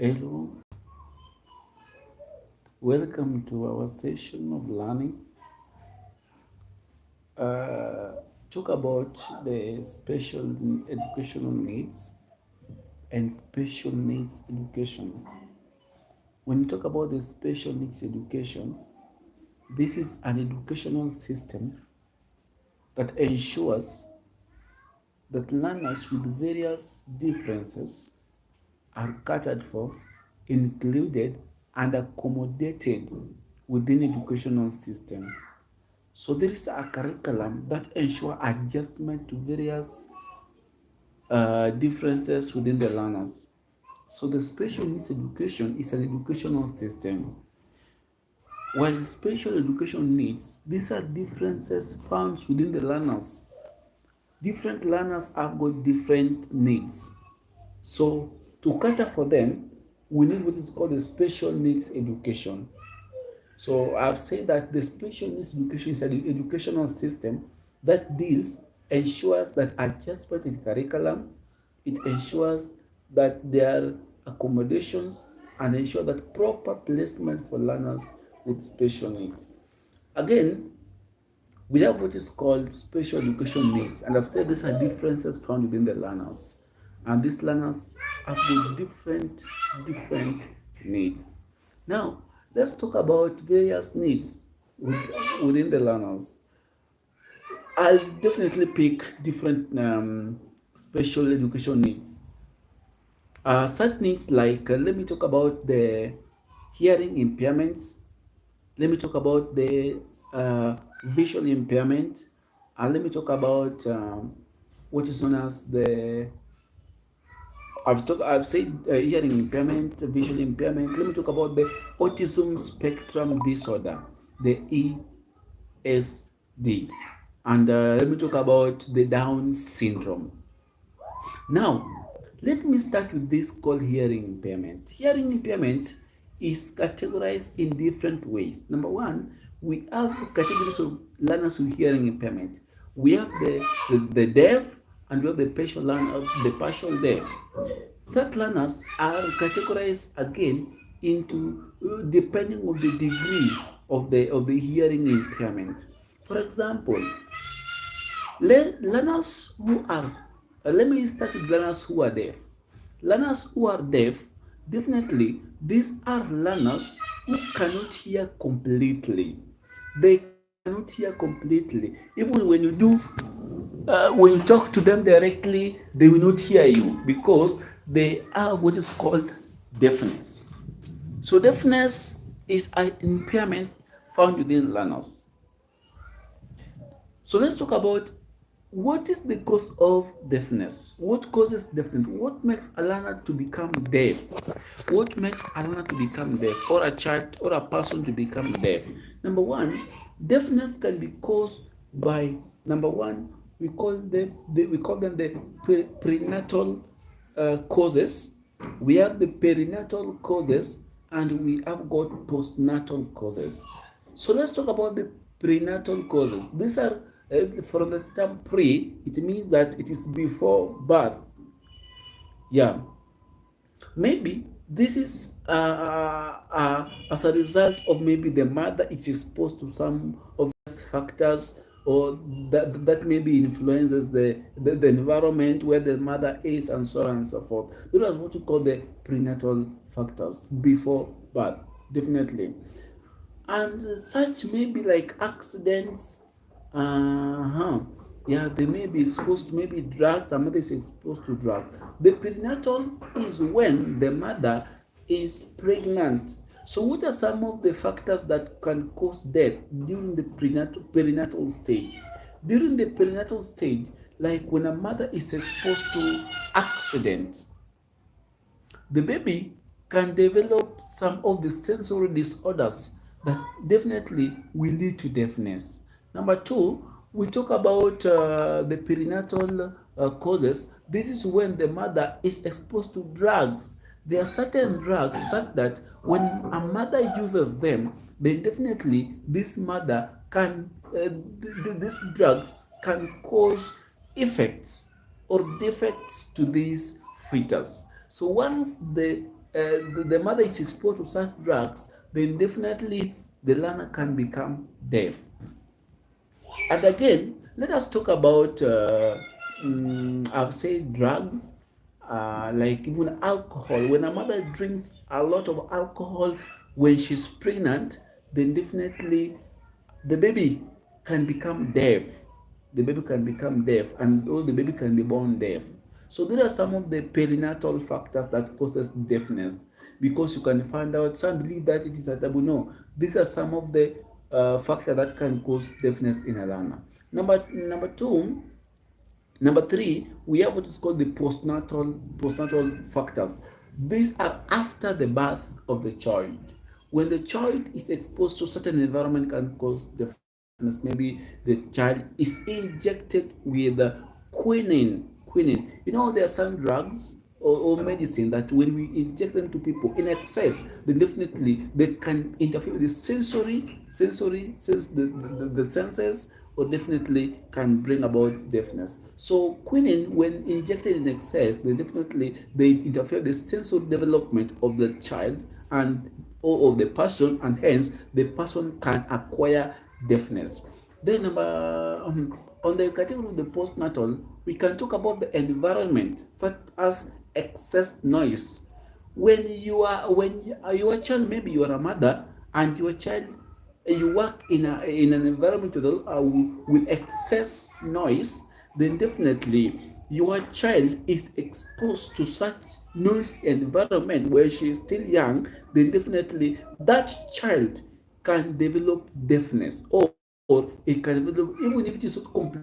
Hello, welcome to our session of learning. Uh, Talk about the special educational needs and special needs education. When you talk about the special needs education, this is an educational system that ensures that learners with various differences are catered for, included, and accommodated within educational system. So there is a curriculum that ensure adjustment to various differences within the learners. So the special needs education is an educational system. While special education needs, these are differences found within the learners. Different learners have got different needs. So to cater for them, we need what is called the special needs education. So I've said that the special needs education is an educational system that ensures that adjustment in curriculum, it ensures that there are accommodations and ensure that proper placement for learners with special needs. Again, we have what is called special education needs, and I've said these are differences found within the learners, and these learners have got different needs. Now, let's talk about various needs within the learners. I'll definitely pick different special education needs. Such needs like, let me talk about the hearing impairments, let me talk about the visual impairment, and let me talk about what is known as the I've said hearing impairment, visual impairment. Let me talk about the autism spectrum disorder, the ESD, and let me talk about the Down syndrome. Now, let me start with this called hearing impairment. Hearing impairment is categorized in different ways. Number one, we have categories of learners with hearing impairment. We have the deaf, and we have the partial deaf. Such learners are categorized again into depending on the degree of the hearing impairment. For example, learners who are let me start with learners who are deaf. Learners who are deaf, definitely these are learners who cannot hear completely. They cannot hear completely. Even when you talk to them directly, they will not hear you because they have what is called deafness. So deafness is an impairment found within learners. So let's talk about what is the cause of deafness. What causes deafness? What makes a learner to become deaf? What makes a learner to become deaf, or a child or a person to become deaf? Number one, deafness can be caused by, number one, we call them the prenatal causes. We have the perinatal causes, and we have got postnatal causes. So let's talk about the prenatal causes. These are from the term pre, it means that it is before birth. Yeah, maybe this is as a result of maybe the mother is exposed to some of these factors, or that maybe influences the environment where the mother is, and so on and so forth. Those are what you call the prenatal factors before birth, definitely. And such may be like accidents. Yeah, they may be exposed to maybe drugs, and mother is exposed to drugs. The perinatal is when the mother is pregnant. So what are some of the factors that can cause death during the perinatal stage? During the perinatal stage, like when a mother is exposed to accident, the baby can develop some of the sensory disorders that definitely will lead to deafness. Number two, we talk about the perinatal causes. This is when the mother is exposed to drugs. There are certain drugs such that when a mother uses them, then definitely this mother can, these drugs can cause effects or defects to these fetus. So once the the mother is exposed to such drugs, then definitely the learner can become deaf. And again, let us talk about, I've said drugs, like even alcohol. When a mother drinks a lot of alcohol when she's pregnant, then definitely the baby can become deaf. The baby can become deaf, and or the baby can be born deaf. So there are some of the perinatal factors that causes deafness, because you can find out some believe that it is a taboo. No, these are some of the factors that can cause deafness in a learner. Number three, we have what is called the postnatal factors. These are after the birth of the child. When the child is exposed to certain environment can cause deafness. Maybe the child is injected with quinine. Quinine. You know, there are some drugs or medicine that when we inject them to people in excess, then definitely they can interfere with the the senses, or definitely can bring about deafness. So quinine, when injected in excess, they interfere with the sensory development of the child and or of the person, and hence the person can acquire deafness. Then on the category of the postnatal, we can talk about the environment such as excess noise. When you are a child, maybe you are a mother and your child, you work in an environment with excess noise, then definitely your child is exposed to such noisy environment where she is still young, then definitely that child can develop deafness, or it can develop, even if it is not complete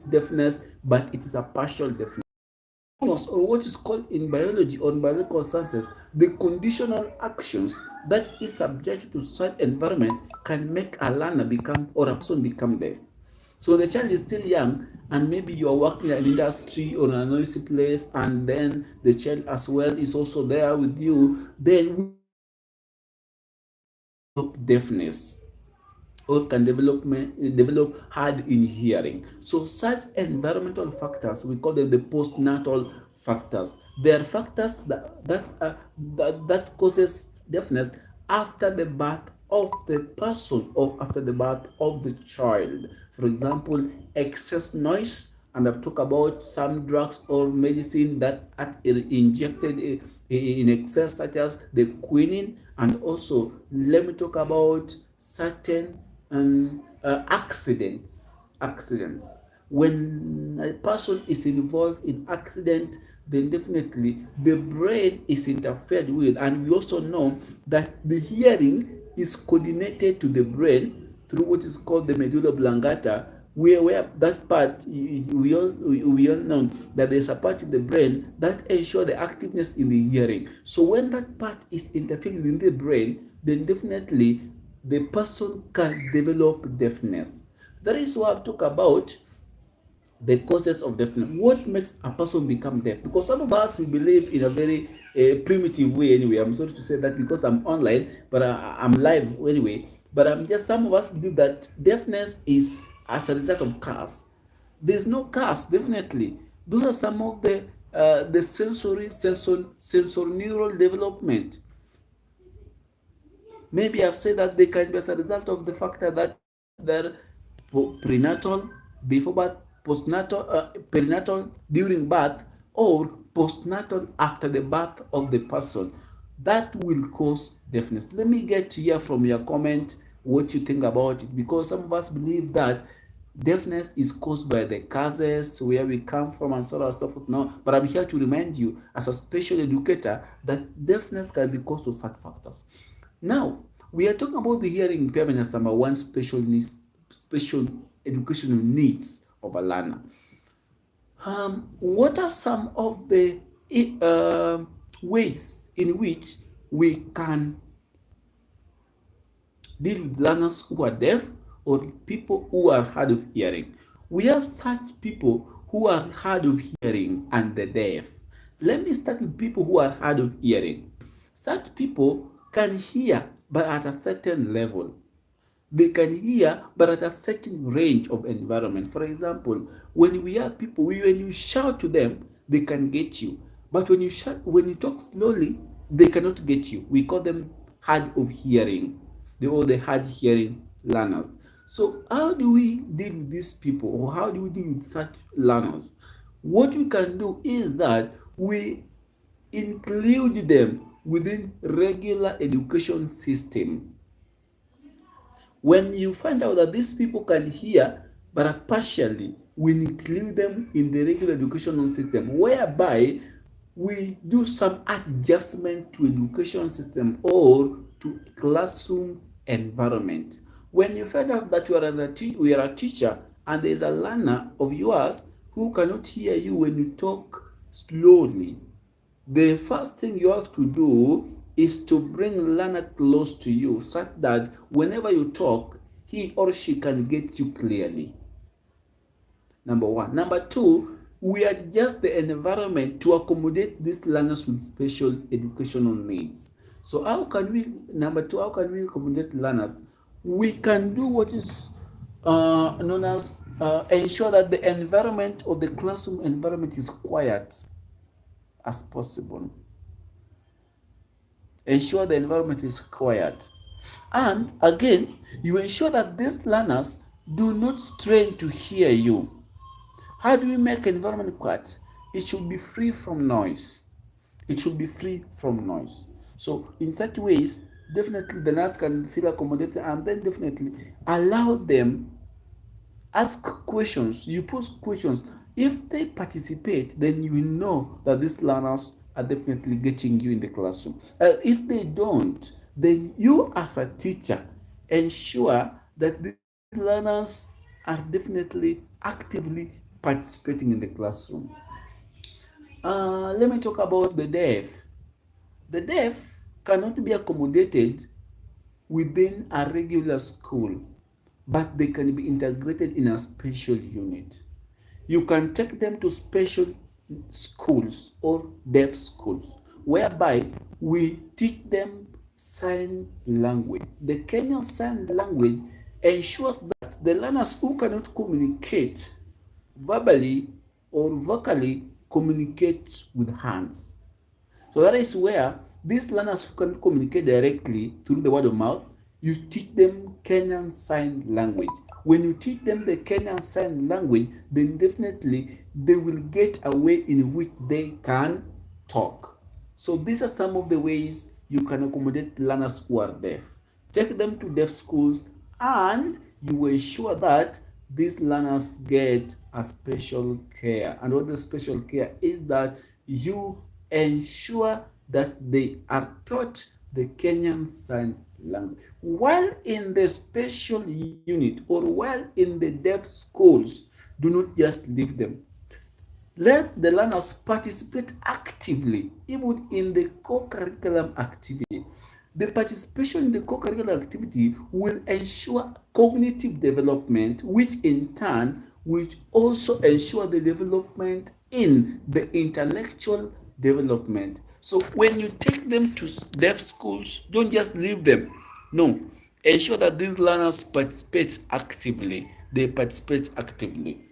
deafness, but it is a partial deafness. Or what is called in biology or in biological sciences, the conditional actions that is subject to such environment can make a learner become, or a person become deaf. So the child is still young, and maybe you are working in an industry or in a noisy place, and then the child as well is also there with you, then deafness, or can develop hard in hearing. So such environmental factors, we call them the postnatal factors. They are factors that causes deafness after the birth of the person or after the birth of the child. For example, excess noise, and I've talked about some drugs or medicine that are injected in excess, such as the quinine, and also let me talk about certain accidents. When a person is involved in accident, then definitely the brain is interfered with, and we also know that the hearing is coordinated to the brain through what is called the medulla oblongata, where that part, we all know that there's a part in the brain that ensure the activeness in the hearing. So when that part is interfered in the brain, then definitely the person can develop deafness. That is why I've talked about the causes of deafness. What makes a person become deaf? Because some of us, we believe in a very primitive way anyway. I'm sorry to say that because I'm online, but I'm live anyway. But some of us believe that deafness is as a result of curse. There's no curse, definitely. Those are some of the sensor neural development. Maybe I've said that they can be as a result of the factor that they're prenatal, before birth, postnatal, perinatal during birth, or postnatal after the birth of the person. That will cause deafness. Let me get to hear from your comment what you think about it, because some of us believe that deafness is caused by the causes, where we come from, and so on and so forth. No, but I'm here to remind you, as a special educator, that deafness can be caused of such factors. Now, we are talking about the hearing impairment as number one special educational needs of a learner. What are some of the ways in which we can deal with learners who are deaf or people who are hard of hearing? We have such people who are hard of hearing and the deaf. Let me start with people who are hard of hearing. Such people can hear, but at a certain level. They can hear, but at a certain range of environment. For example, when we have people, when you shout to them, they can get you. But when you talk slowly, they cannot get you. We call them hard of hearing, the hard hearing learners. So how do we deal with these people, or how do we deal with such learners? What we can do is that we include them within regular education system. When you find out that these people can hear but are partially, we include them in the regular educational system, whereby we do some adjustment to education system or to classroom environment. When you find out that we are a teacher and there is a learner of yours who cannot hear you when you talk slowly, the first thing you have to do is to bring learner close to you, such that whenever you talk, he or she can get you clearly. Number one. Number two, we adjust the environment to accommodate these learners with special educational needs. So how can we, number two, how can we accommodate learners? We can do what is known as ensure that the environment or the classroom environment is quiet as possible. Ensure the environment is quiet. And again, you ensure that these learners do not strain to hear you. How do we make environment quiet? It should be free from noise. It should be free from noise. So in such ways, definitely the learners can feel accommodated, and then definitely allow them ask questions. You pose questions. If they participate, then you will know that these learners are definitely getting you in the classroom. If they don't, then you as a teacher ensure that the learners are definitely actively participating in the classroom. Let me talk about the deaf. The deaf cannot be accommodated within a regular school, but they can be integrated in a special unit. You can take them to special schools or deaf schools, whereby we teach them sign language. The Kenyan Sign Language ensures that the learners who cannot communicate verbally or vocally communicate with hands. So that is where these learners who can communicate directly through the word of mouth, you teach them Kenyan Sign Language. When you teach them the Kenyan Sign Language, then definitely they will get a way in which they can talk. So these are some of the ways you can accommodate learners who are deaf. Take them to deaf schools, and you ensure that these learners get a special care. And what the special care is, that you ensure that they are taught the Kenyan Sign Language. While in the special unit or while in the deaf schools, do not just leave them. Let the learners participate actively, even in the co-curriculum activity. The participation in the co-curricular activity will ensure cognitive development, which in turn will also ensure the development in the intellectual development. So when you take them to deaf schools, don't just leave them. No, ensure that these learners participate actively. They participate actively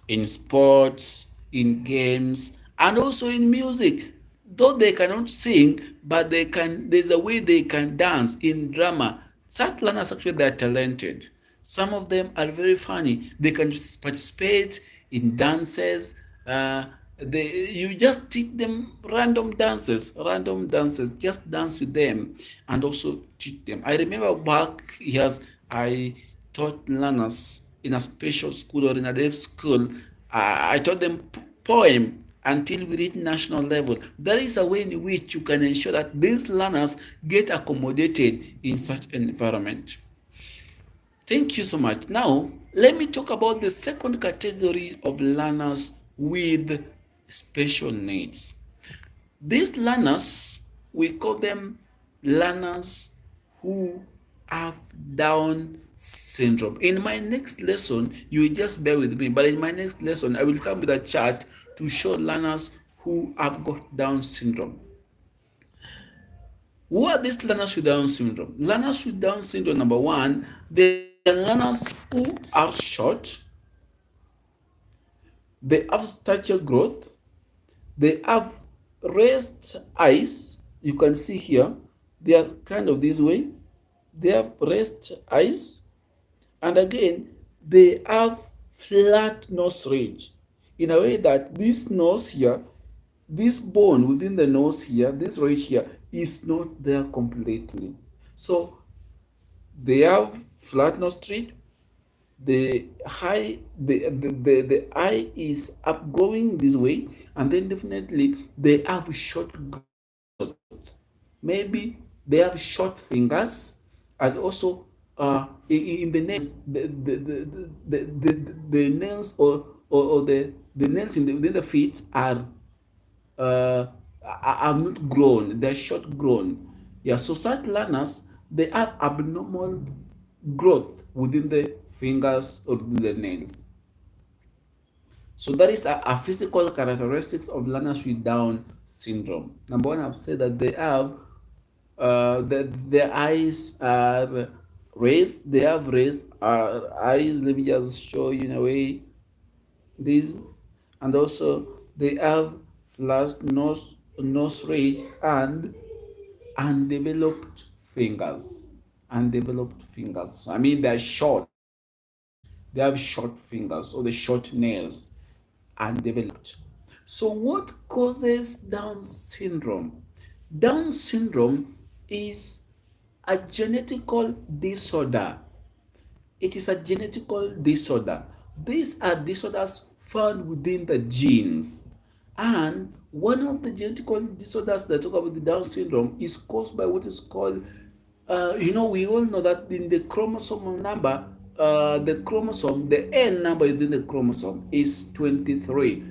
in sports, in games, and also in music. Though they cannot sing, but they can, there's a way they can dance in drama. Such learners actually, they are talented. Some of them are very funny. They can participate in dances. You just teach them random dances. Just dance with them and also teach them. I remember back years, I taught learners in a special school or in a deaf school. I taught them poem until we reach national level. There is a way in which you can ensure that these learners get accommodated in such an environment. Thank you so much. Now, let me talk about the second category of learners with special needs. These learners, we call them learners who have Down syndrome. In my next lesson, you will just bear with me, but in my next lesson, I will come with a chart to show learners who have got Down syndrome. Who are these learners with Down syndrome? Learners with Down syndrome, number one, they are learners who are short, they have stature growth, they have raised eyes. You can see here, they are kind of this way. They have raised eyes, and again, they have flat nose ridge in a way that this nose here, this bone within the nose here, this ridge here, is not there completely. So they have flat nose ridge. The eye is upgrowing this way, and then definitely they have short growth. Maybe they have short fingers, and also in the nails, the nails or the nails within the feet uh, are not grown, they're short grown. Yeah, so such learners, they have abnormal growth within the fingers or within the nails. So that is a physical characteristics of learners with Down syndrome. Number one, I've said that they have their eyes are raised. They have raised eyes. Let me just show you in a way this, and also they have flat nose ridge and undeveloped fingers. Undeveloped fingers. I mean, they're short. They have short fingers or the short nails, undeveloped. So, what causes Down syndrome? Down syndrome is a genetical disorder. It is a genetical disorder. These are disorders found within the genes. And one of the genetical disorders that talk about the Down syndrome is caused by what is called, we all know that in the chromosome number, the N number within the chromosome is 23.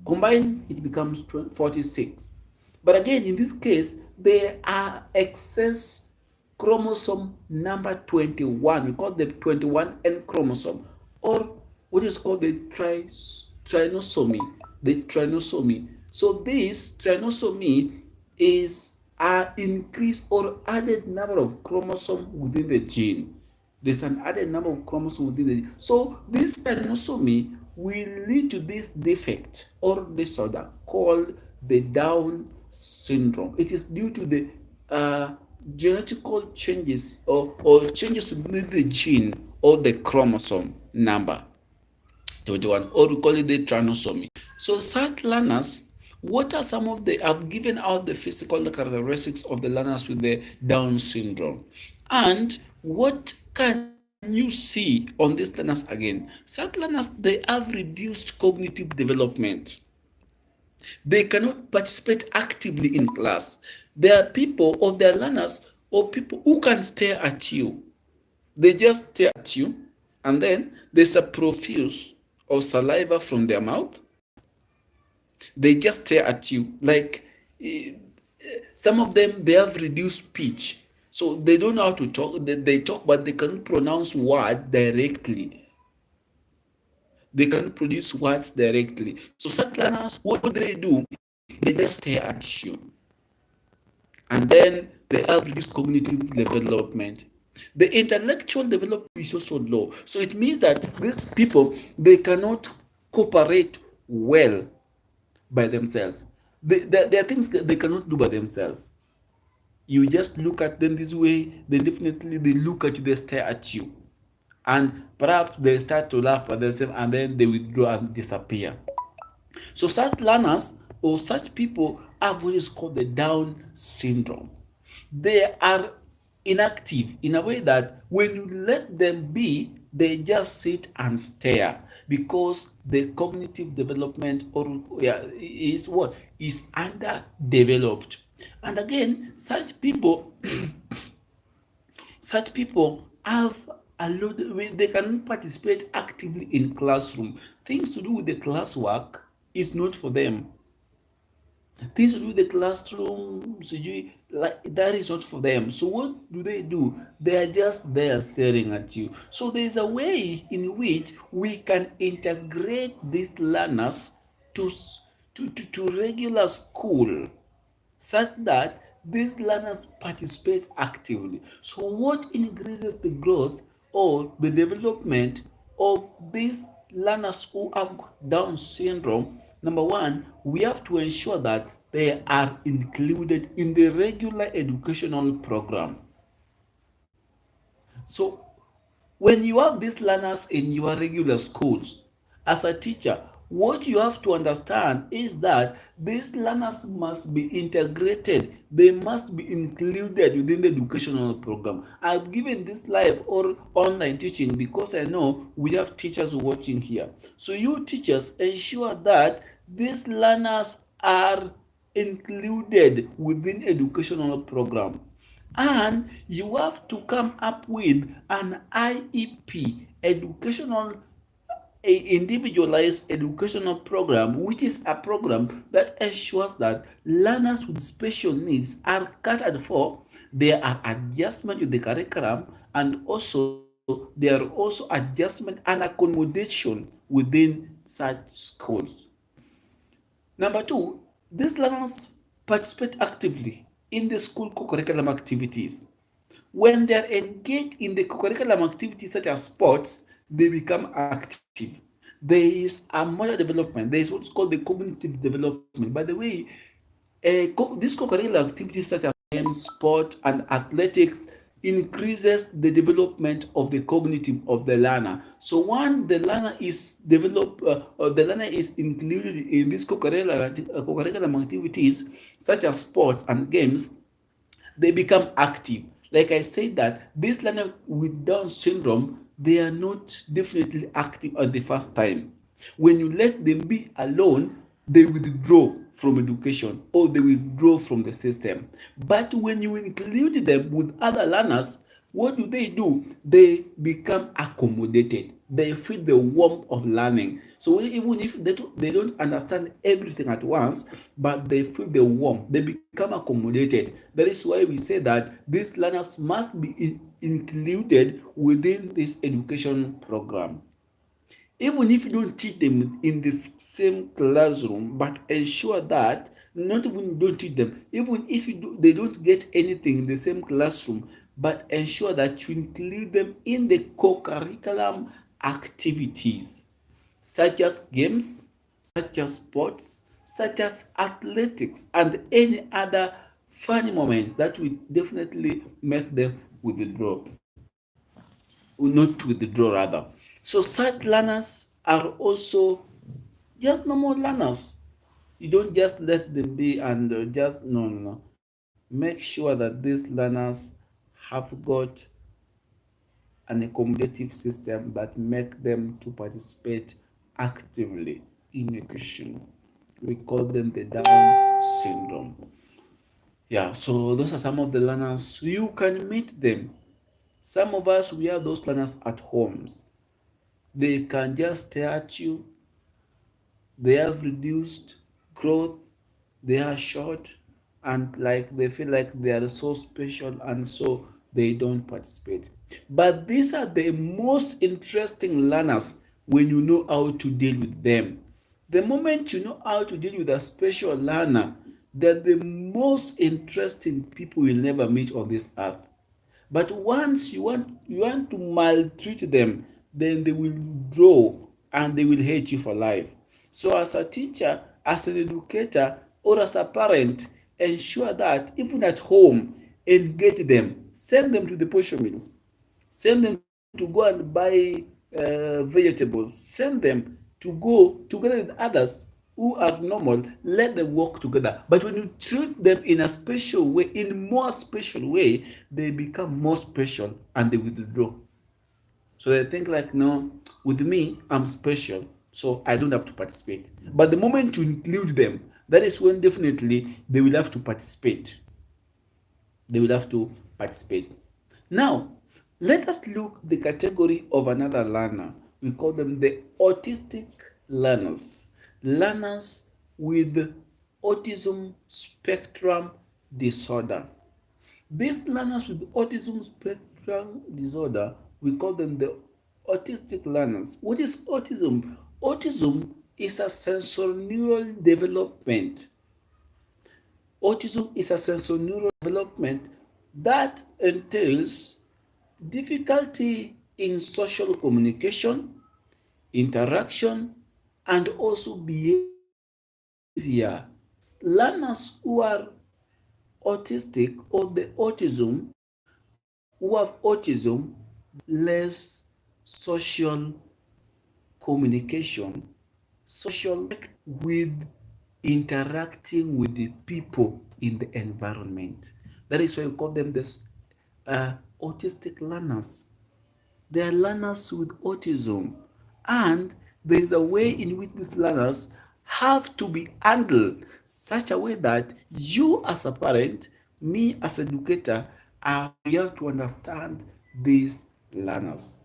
Combined, it becomes 46. But again, in this case, there are excess chromosome number 21. We call the 21N chromosome, or what is called the trisomy. The trisomy. So this trisomy is an increased or added number of chromosomes within the gene. There's an added number of chromosomes within the gene. So this trisomy will lead to this defect or disorder called the Down syndrome. It is due to the genetical changes or changes within the gene or the chromosome number 21, or we call it the trisomy. So such learners, what are some of the, I've given out the physical characteristics of the learners with the Down syndrome, and what can you see on these learners again? Such learners, they have reduced cognitive development. They cannot participate actively in class. There are people or there are learners or people who can stare at you. They just stare at you, and then there's a profuse of saliva from their mouth. They just stare at you like some of them, they have reduced speech. So they don't know how to talk. They talk, but they cannot pronounce words directly. They cannot produce words directly. So such learners, what do? They just stare at you. And then they have reduced cognitive development. The intellectual development is also low. So it means that these people, they cannot cooperate well by themselves. There are things that they cannot do by themselves. You just look at them this way, then definitely they look at you, they stare at you. And perhaps they start to laugh at themselves, and then they withdraw and disappear. So such learners or such people have what is called the Down syndrome. They are inactive in a way that when you let them be, they just sit and stare because the cognitive development or is what is underdeveloped. And again, such people have a lot. They cannot participate actively in classroom. Things to do with the classwork is not for them. Things to do with the classroom, like that is not for them. So what do? They are just there staring at you. So there is a way in which we can integrate these learners to regular school, such that these learners participate actively. So what increases the growth or the development of these learners who have Down syndrome? Number one, we have to ensure that they are included in the regular educational program. So when you have these learners in your regular schools, as a teacher, what you have to understand is that these learners must be integrated. They must be included within the educational program. I've given this live or online teaching because I know we have teachers watching here. So you teachers ensure that these learners are included within educational program, and you have to come up with an IEP, educational a individualized educational program, which is a program that ensures that learners with special needs are catered for. There are adjustments to the curriculum, and also there are also adjustment and accommodation within such schools. Number two, these learners participate actively in the school co-curriculum activities. When they're engaged in the curriculum activities such as sports, they become active. There is a motor development. There is what's called the cognitive development. By the way, these co-curricular activities such as games, sport, and athletics increases the development of the cognitive of the learner. So when the learner is developed, or the learner is included in these co-curricular activities such as sports and games, they become active. Like I said, that these learners with Down syndrome, they are not definitely active at the first time. When you let them be alone, they withdraw from education or they withdraw from the system. But when you include them with other learners, what do? They become accommodated. They feel the warmth of learning. So even if they don't understand everything at once, but they feel the warmth, they become accommodated. That is why we say that these learners must be included within this education program. Even if you don't teach them in the same classroom, but ensure that not even don't teach them, even if they don't get anything in the same classroom, but ensure that you include them in the co-curriculum activities, such as games, such as sports, such as athletics, and any other funny moments that will definitely make them withdraw, not withdraw rather. So such learners are also just normal learners. You don't just let them be and just no. Make sure that these learners have got an accommodative system that make them to participate actively in education. We call them the Down syndrome. Yeah, so those are some of the learners. You can meet them. Some of us, we have those learners at homes. They can just stare at you. They have reduced growth. They are short, and like they feel like they are so special, and so they don't participate. But these are the most interesting learners when you know how to deal with them. The moment you know how to deal with a special learner, they're the most interesting people you'll never meet on this earth. But once you want to maltreat them, then they will draw and they will hate you for life. So as a teacher, as an educator, or as a parent, ensure that even at home, engage them, send them to the portion meals, send them to go and buy vegetables, send them to go together with others who are normal, let them work together. But when you treat them in a special way, in more special way, they become more special and they withdraw. So they think like, no, with me, I'm special, so I don't have to participate. But the moment you include them, that is when definitely they will have to participate. They will have to participate. Now, let us look the category of another learner. We call them the autistic learners. Learners with autism spectrum disorder. These learners with autism spectrum disorder, we call them the autistic learners. What is autism? Autism is a sensorineural development. Autism is a sensorineural development that entails difficulty in social communication, interaction, and also behavior. Learners who are autistic or the autism, who have autism, less social communication, social with interacting with the people in the environment. That is why we call them the autistic learners. They are learners with autism, and there is a way in which these learners have to be handled such a way that you as a parent, me as an educator, we have to understand these learners.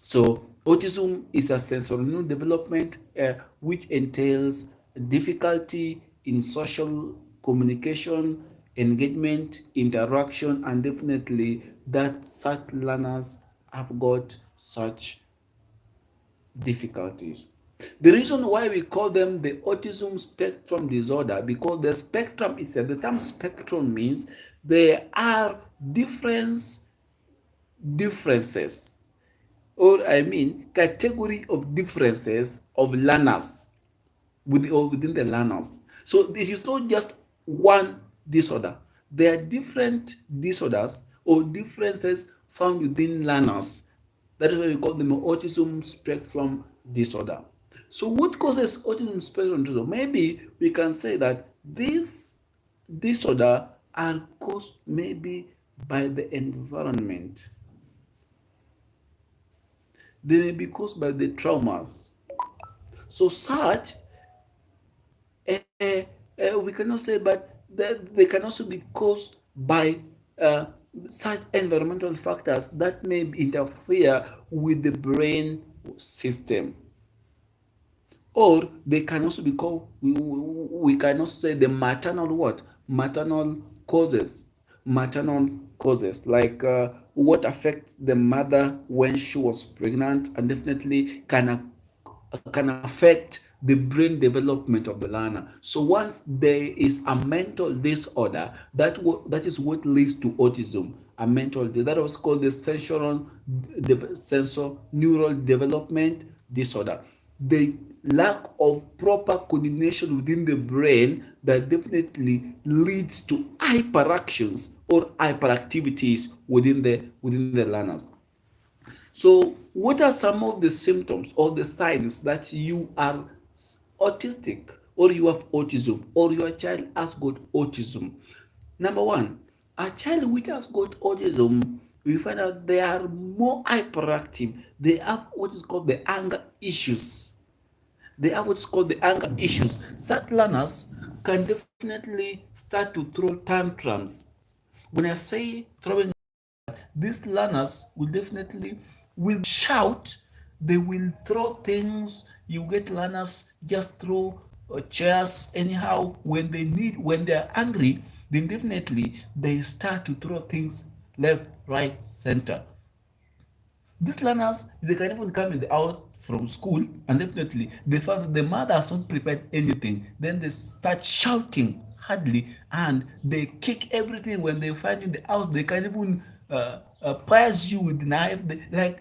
So autism is a sensory development which entails difficulty in social communication, engagement, interaction, and definitely that such learners have got such difficulties. The reason why we call them the autism spectrum disorder, because the spectrum itself, the term spectrum means there are differences, or I mean category of differences of learners within the learners. So it is not just one disorder. There are different disorders or differences found within learners. That is why we call them autism spectrum disorder. So what causes autism spectrum disorder? Maybe we can say that this disorder are caused maybe by the environment. They may be caused by the traumas. So such we cannot say, but they can also be caused by uh, such environmental factors that may interfere with the brain system. Or they can also be called, we can also say the maternal what? Maternal causes. Maternal causes, like what affects the mother when she was pregnant, and definitely can affect the brain development of the learner. So once there is a mental disorder, that is what leads to autism. A mental that was called the sensor neural development disorder. The lack of proper coordination within the brain that definitely leads to hyperactions or hyperactivities within the learners. So, what are some of the symptoms or the signs that you are autistic, or you have autism, or your child has got autism? Number one, a child which has got autism, we find out they are more hyperactive. They have what is called the anger issues. They have what's called the anger issues. Such learners can definitely start to throw tantrums. When I say throwing, these learners will definitely will shout. They will throw things. You get learners just throw chairs anyhow. When they are angry, then definitely they start to throw things left, right, center. These learners, they can even come out from school, and definitely they find that the mother has not prepared anything. Then they start shouting hardly, and they kick everything. When they find you in the house, they can even pierce you with the knife.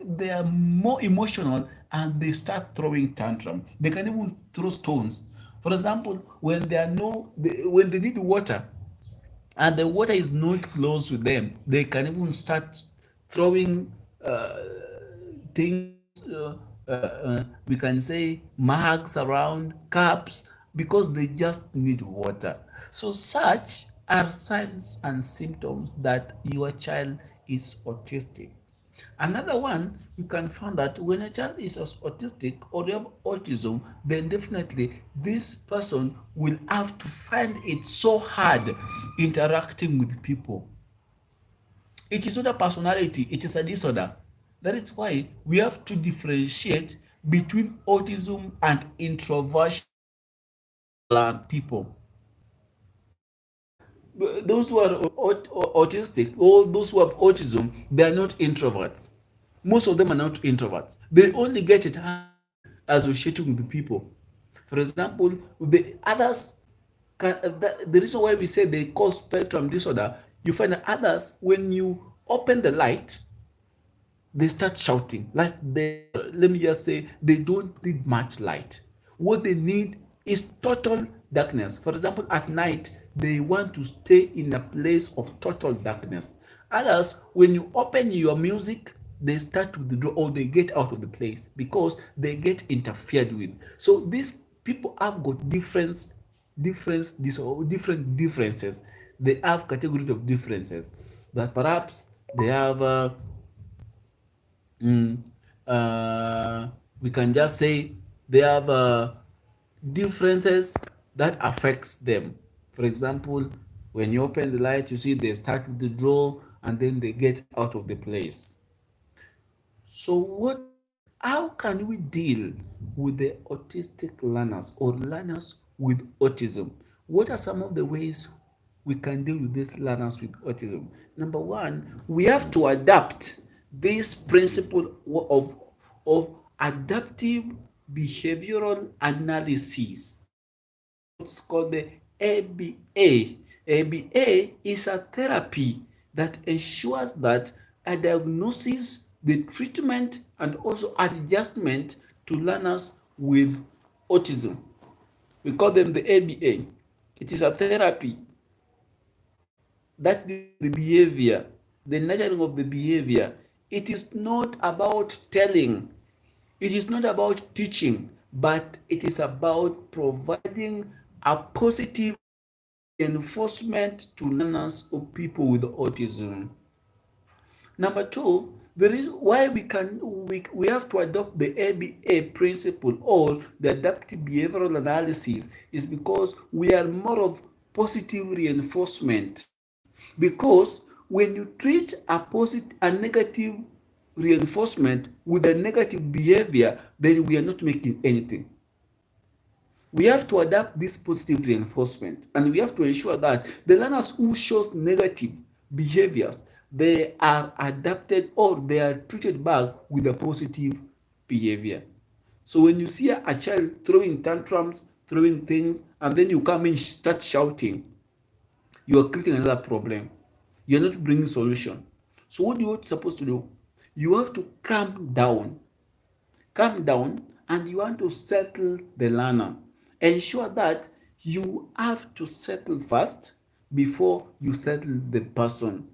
They are more emotional, and they start throwing tantrum. They can even throw stones. For example, when they need water, and the water is not close with them, they can even start throwing things, we can say mugs around, cups, because they just need water. So such are signs and symptoms that your child is autistic. Another one, you can find that when a child is autistic or you have autism, then definitely this person will have to find it so hard interacting with people. It is not a personality, it is a disorder. That is why we have to differentiate between autism and introversion people. Those who are autistic or those who have autism, they are not introverts. Most of them are not introverts. They only get it associating with the people. For example, the others, the reason why we say they cause spectrum disorder, you find that others, when you open the light, they start shouting. Like let me just say, they don't need much light. What they need is total darkness. For example, at night, they want to stay in a place of total darkness. Others, when you open your music, they start to withdraw or they get out of the place because they get interfered with. So these people have got different differences. They have categories of differences that perhaps they have mm, uh, we can just say they have differences that affects them. For example, when you open the light, you see they start with the draw and then they get out of the place. So how can we deal with the autistic learners or learners with autism? What are some of the ways we can deal with these learners with autism? Number one, we have to adapt this principle of adaptive behavioral analysis. What's called the ABA. ABA is a therapy that ensures that a diagnosis, the treatment, and also adjustment to learners with autism. We call them the ABA. It is a therapy that the behavior, the nurturing of the behavior. It is not about telling, it is not about teaching, but it is about providing a positive enforcement to learners or people with autism. Number two, the reason why we have to adopt the ABA principle or the adaptive behavioral analysis is because we are more of positive reinforcement. Because when you treat a negative reinforcement with a negative behavior, then we are not making anything. We have to adapt this positive reinforcement and we have to ensure that the learners who shows negative behaviors, they are adapted or they are treated back with a positive behavior. So when you see a child throwing tantrums, throwing things, and then you come and start shouting, you are creating another problem. You're not bringing solution. So what you are supposed to do? You have to calm down, and you want to settle the learner. Ensure that you have to settle first before you settle the person.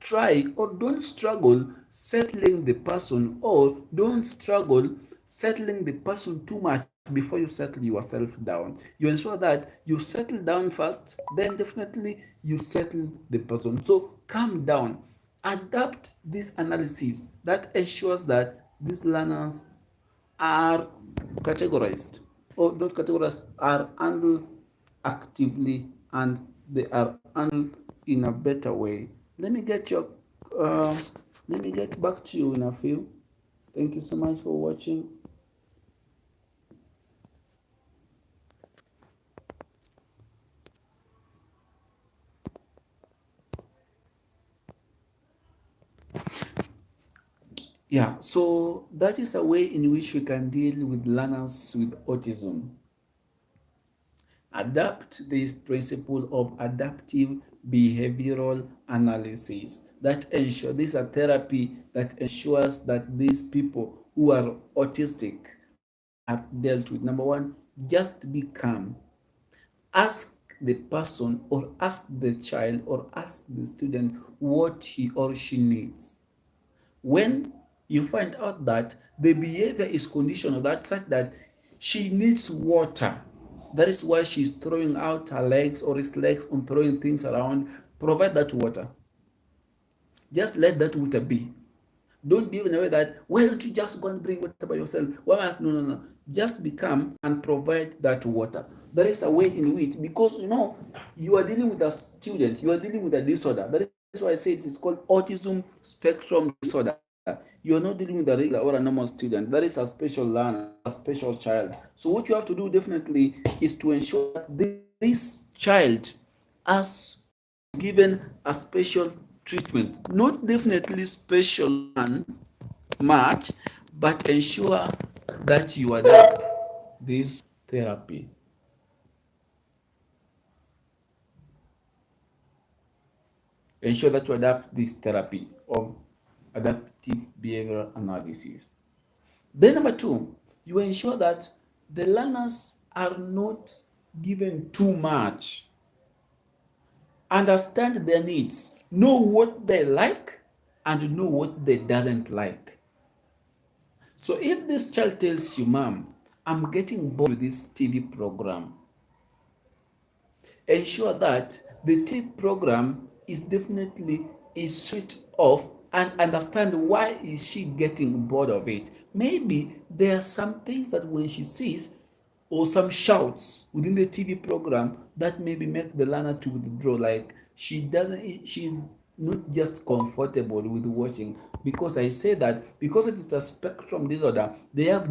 Try or don't struggle settling the person, or don't struggle settling the person too much before you settle yourself down. You ensure that you settle down first, then definitely you settle the person. So calm down, adapt this analysis that ensures that these learners are categorized, or not categorized, are handled actively, and they are handled in a better way. Let me get your uh, let me get back to you in a few. Thank you so much for watching. Yeah, so that is a way in which we can deal with learners with autism. Adapt this principle of adaptive behavioral analysis that ensure this is a therapy that ensures that these people who are autistic are dealt with. Number one, just be calm. Ask the person or ask the child or ask the student what he or she needs. When you find out that the behavior is conditional, that such that she needs water, that is why she's throwing out her legs or his legs and throwing things around, provide that water. Just let that water be. Don't be in a way that, why don't you just go and bring water by yourself? Why must no. Just become and provide that water. There is a way in which, because you are dealing with a student, you are dealing with a disorder. That is why I say it is called autism spectrum disorder. You are not dealing with a regular or a normal student. That is a special learner, a special child. So what you have to do definitely is to ensure that this child has given a special treatment. Not definitely special and much, but ensure that you adapt this therapy. Ensure that you adapt this therapy of adaptive behavioral analysis. Then number two, you ensure that the learners are not given too much. Understand their needs, know what they like and know what they doesn't like. So if this child tells you, Mom, I'm getting bored with this TV program, ensure that the TV program is definitely a switch off and understand why is she getting bored of it. Maybe there are some things that when she sees or some shouts within the TV program that maybe make the learner to withdraw. Like she's not just comfortable with watching, because I say that because it is a spectrum disorder, they have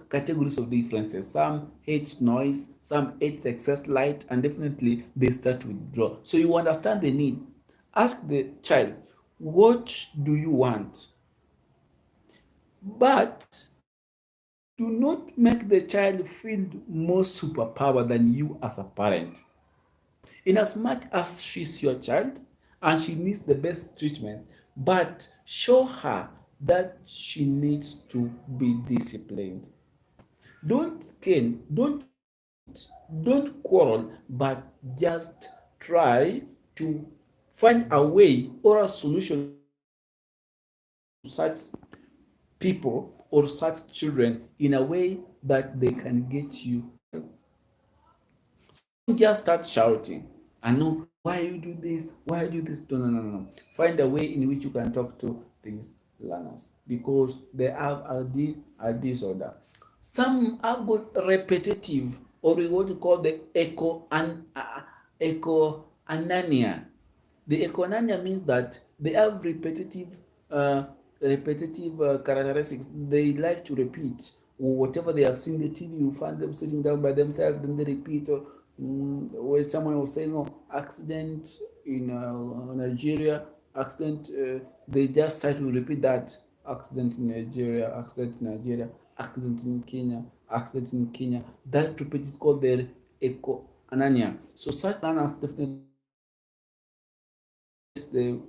categories of differences. Some hate noise, some hate excess light, and definitely they start to withdraw. So you understand the need. Ask the child, what do you want? But do not make the child feel more superpower than you as a parent. In as much as she's your child and she needs the best treatment, but show her that she needs to be disciplined. Don't cane, don't quarrel, but just try to find a way or a solution to such people or such children in a way that they can get you. Don't just start shouting. I know why you do this, why you do this. No, no, no, no. Find a way in which you can talk to these learners because they have a disorder. Some have got repetitive or what you call the echo anania. The econania means that they have uh, repetitive characteristics. They like to repeat whatever they have seen the TV. You find them sitting down by themselves, then they repeat. Or when someone was saying, "Oh, accident in Nigeria, accident," they just try to repeat that accident in Nigeria, accident in Nigeria, accident in Kenya, accident in Kenya. That repeat is called the echo anania. So such learners definitely is the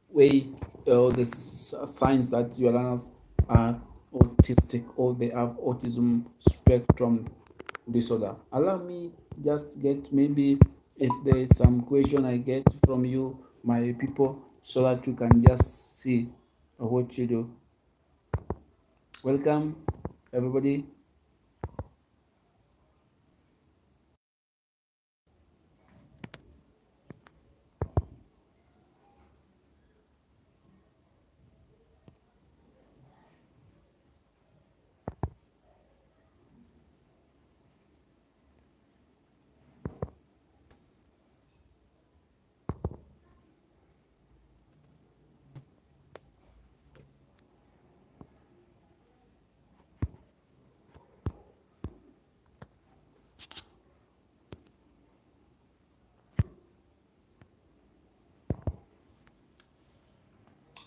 way or the signs that your learners are autistic or they have autism spectrum disorder. Allow me just get maybe if there is some question I get from you, my people, so that we can just see what you do. Welcome, everybody.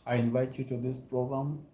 I invite you to this program.